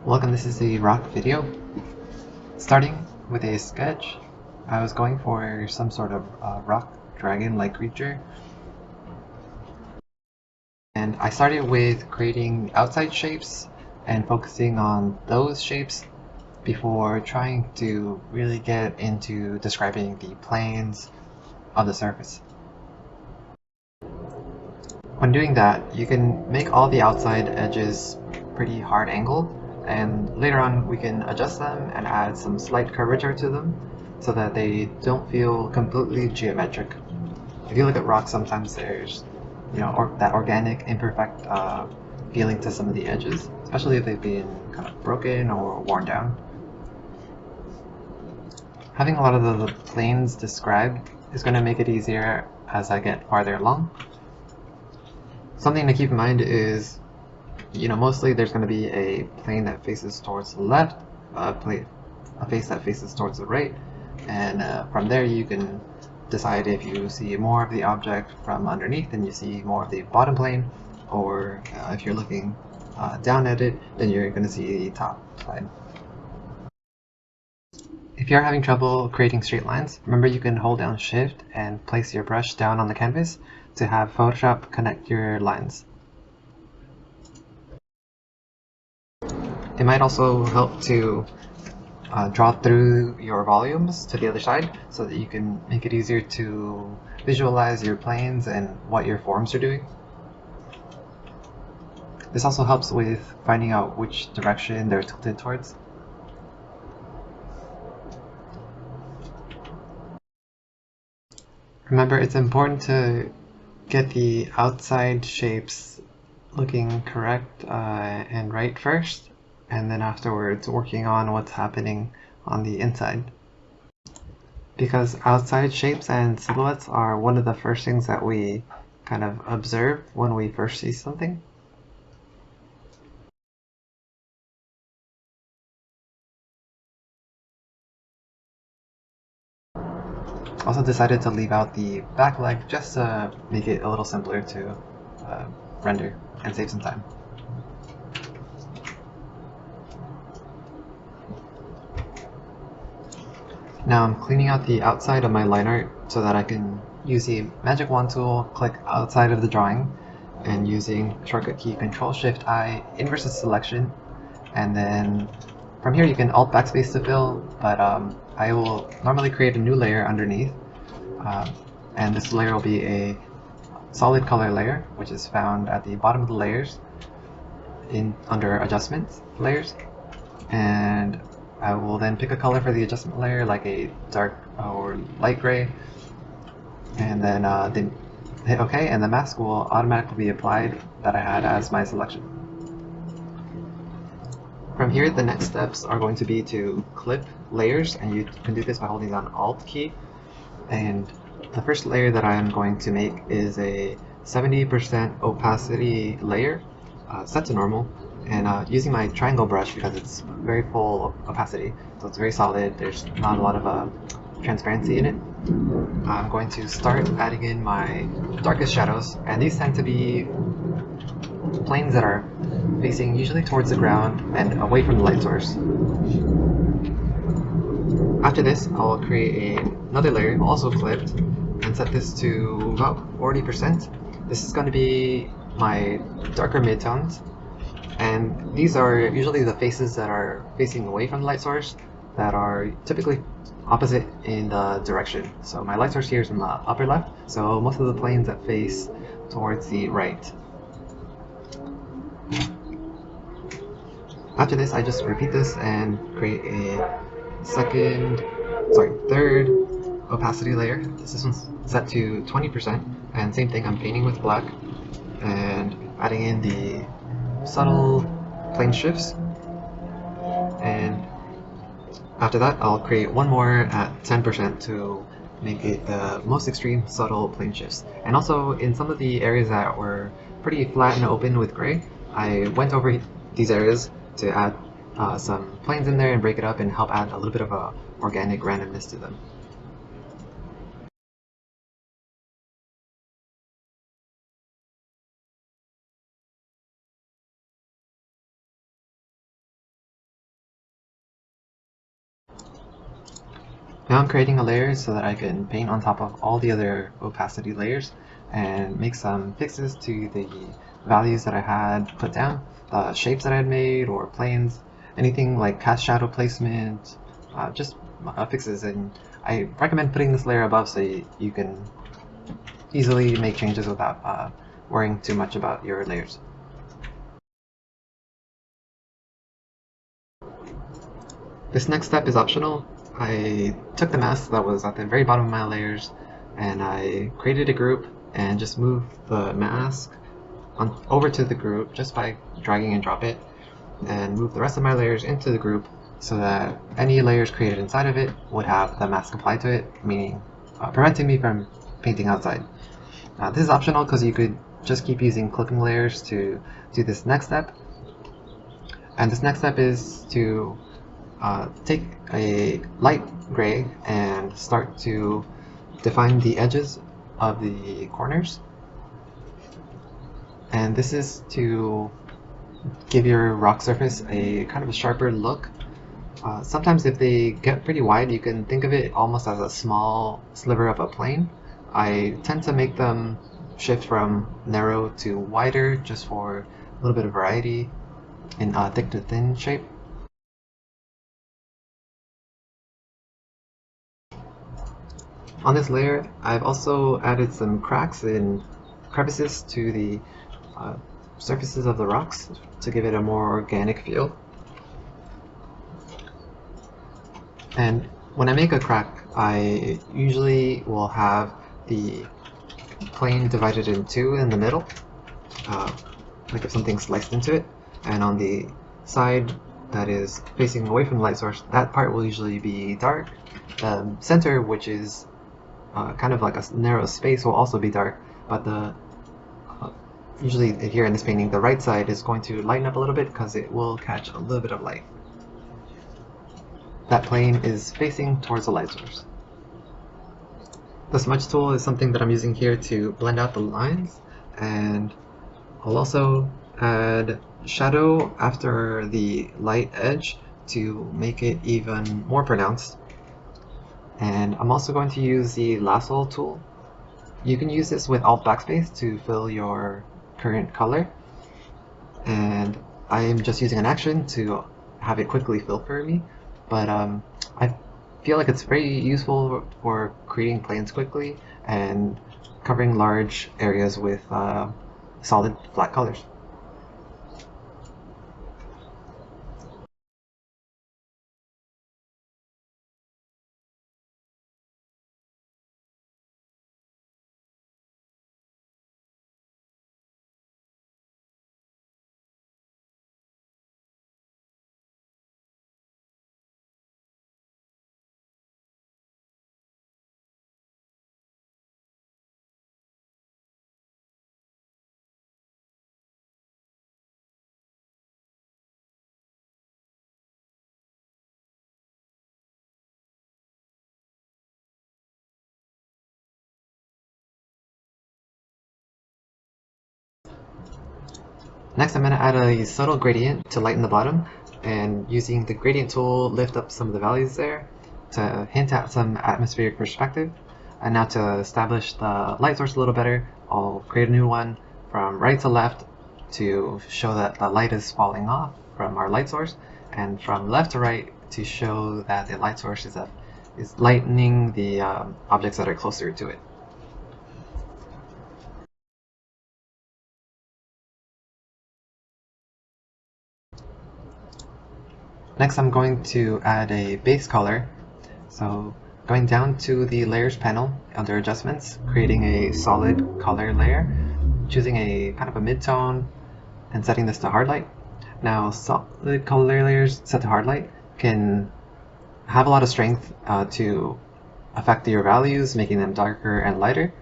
Welcome, this is a rock video. Starting with a sketch, I was going for some sort of rock dragon-like creature. And I started with creating outside shapes and focusing on those shapes before trying to really get into describing the planes on the surface. When doing that, you can make all the outside edges pretty hard angled, and later on we can adjust them and add some slight curvature to them so that they don't feel completely geometric. If you look at rocks, sometimes there's that organic, imperfect feeling to some of the edges, especially if they've been kind of broken or worn down. Having a lot of the planes described is going to make it easier as I get farther along. Something to keep in mind is, mostly there's going to be a plane that faces towards the left, a face that faces towards the right, and from there you can decide if you see more of the object from underneath and you see more of the bottom plane, or if you're looking down at it, then you're going to see the top side. If you're having trouble creating straight lines, remember you can hold down Shift and place your brush down on the canvas to have Photoshop connect your lines. It might also help to draw through your volumes to the other side so that you can make it easier to visualize your planes and what your forms are doing. This also helps with finding out which direction they're tilted towards. Remember, it's important to get the outside shapes looking correct and right first, and then afterwards working on what's happening on the inside. Because outside shapes and silhouettes are one of the first things that we kind of observe when we first see something. Also decided to leave out the back leg just to make it a little simpler to render and save some time. Now I'm cleaning out the outside of my line art so that I can use the magic wand tool, click outside of the drawing, and using shortcut key Control-Shift-I inverse selection, and then from here you can Alt Backspace to fill, but I will normally create a new layer underneath, and this layer will be a solid color layer, which is found at the bottom of the layers under adjustments layers, and I will then pick a color for the adjustment layer, like a dark or light gray, and then hit OK, and the mask will automatically be applied that I had as my selection. From here, the next steps are going to be to clip layers, and you can do this by holding down Alt key. And the first layer that I am going to make is a 70% opacity layer, set to normal, and using my triangle brush because it's very full opacity, so it's very solid, there's not a lot of transparency in it. I'm going to start adding in my darkest shadows, and these tend to be planes that are facing usually towards the ground and away from the light source. After this, I'll create another layer, also clipped, and set this to about 40%. This is going to be my darker midtones, and these are usually the faces that are facing away from the light source that are typically opposite in the direction. So my light source here is in the upper left, so most of the planes that face towards the right. After this, I just repeat this and create a third opacity layer. This one's set to 20%, and same thing, I'm painting with black and adding in the subtle plane shifts, and after that I'll create one more at 10% to make it the most extreme subtle plane shifts. And also in some of the areas that were pretty flat and open with gray, I went over these areas to add some planes in there and break it up and help add a little bit of a organic randomness to them. Now I'm creating a layer so that I can paint on top of all the other opacity layers and make some fixes to the values that I had put down, the shapes that I had made or planes, anything like cast shadow placement, just fixes. And I recommend putting this layer above so you can easily make changes without worrying too much about your layers. This next step is optional. I took the mask that was at the very bottom of my layers and I created a group and just moved the mask over to the group just by dragging and drop it, and move the rest of my layers into the group so that any layers created inside of it would have the mask applied to it, meaning preventing me from painting outside. This is optional because you could just keep using clipping layers to do this next step. And this next step is to take a light gray and start to define the edges of the corners. And this is to give your rock surface a kind of a sharper look. Sometimes if they get pretty wide, you can think of it almost as a small sliver of a plane. I tend to make them shift from narrow to wider just for a little bit of variety in thick to thin shape. On this layer, I've also added some cracks and crevices to the surfaces of the rocks to give it a more organic feel. And when I make a crack, I usually will have the plane divided in two in the middle, like if something sliced into it, and on the side that is facing away from the light source, that part will usually be dark. The center, which is kind of like a narrow space, will also be dark, but the usually here in this painting, the right side is going to lighten up a little bit because it will catch a little bit of light. That plane is facing towards the light source. The smudge tool is something that I'm using here to blend out the lines, and I'll also add shadow after the light edge to make it even more pronounced. And I'm also going to use the lasso tool. You can use this with Alt Backspace to fill your current color, and I am just using an action to have it quickly fill for me, but I feel like it's very useful for creating planes quickly and covering large areas with solid flat colors. Next, I'm going to add a subtle gradient to lighten the bottom, and using the gradient tool, lift up some of the values there to hint at some atmospheric perspective. And now to establish the light source a little better, I'll create a new one from right to left to show that the light is falling off from our light source, and from left to right to show that the light source is lightening the objects that are closer to it. Next, I'm going to add a base color. So going down to the layers panel under adjustments, creating a solid color layer, choosing a kind of a mid-tone and setting this to hard light. Now solid color layers set to hard light can have a lot of strength to affect your values, making them darker and lighter.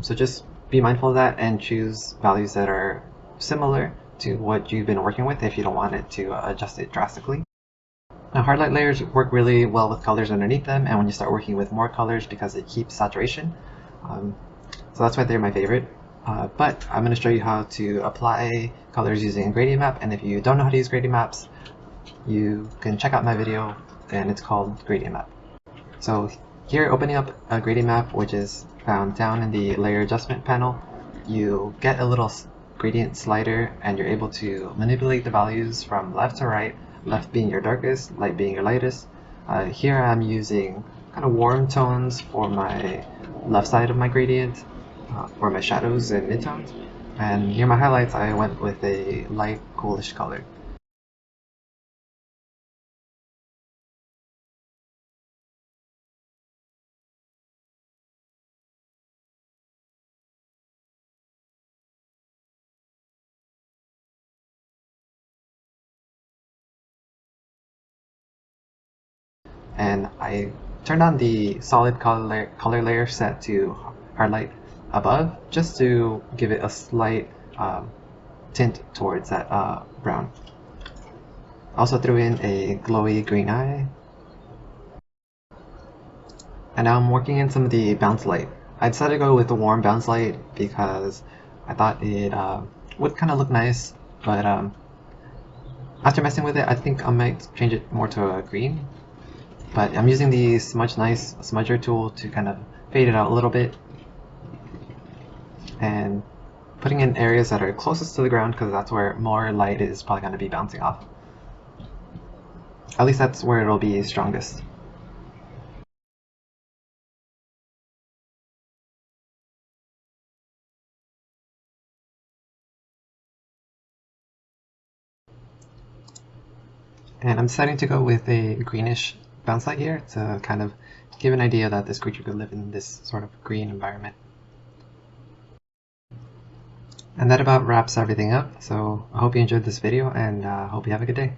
So just be mindful of that and choose values that are similar to what you've been working with if you don't want it to adjust it drastically. Now, hard light layers work really well with colors underneath them, and when you start working with more colors, because it keeps saturation. So that's why they're my favorite. But I'm going to show you how to apply colors using gradient map, and if you don't know how to use gradient maps, you can check out my video, and it's called Gradient Map. So here, opening up a gradient map, which is found down in the layer adjustment panel, you get a little gradient slider and you're able to manipulate the values from left to right, left being your darkest, light being your lightest. Here I'm using kind of warm tones for my left side of my gradient, for my shadows and midtones. And near my highlights, I went with a light, coolish color. And I turned on the solid color layer set to highlight above, just to give it a slight tint towards that brown. Also threw in a glowy green eye. And now I'm working in some of the bounce light. I decided to go with the warm bounce light because I thought it would kind of look nice, but after messing with it, I think I might change it more to a green. But I'm using the Smudge Nice smudger tool to kind of fade it out a little bit, and putting in areas that are closest to the ground because that's where more light is probably going to be bouncing off. At least that's where it'll be strongest. And I'm deciding to go with a greenish bounce light here to kind of give an idea that this creature could live in this sort of green environment. And that about wraps everything up, so I hope you enjoyed this video and hope you have a good day.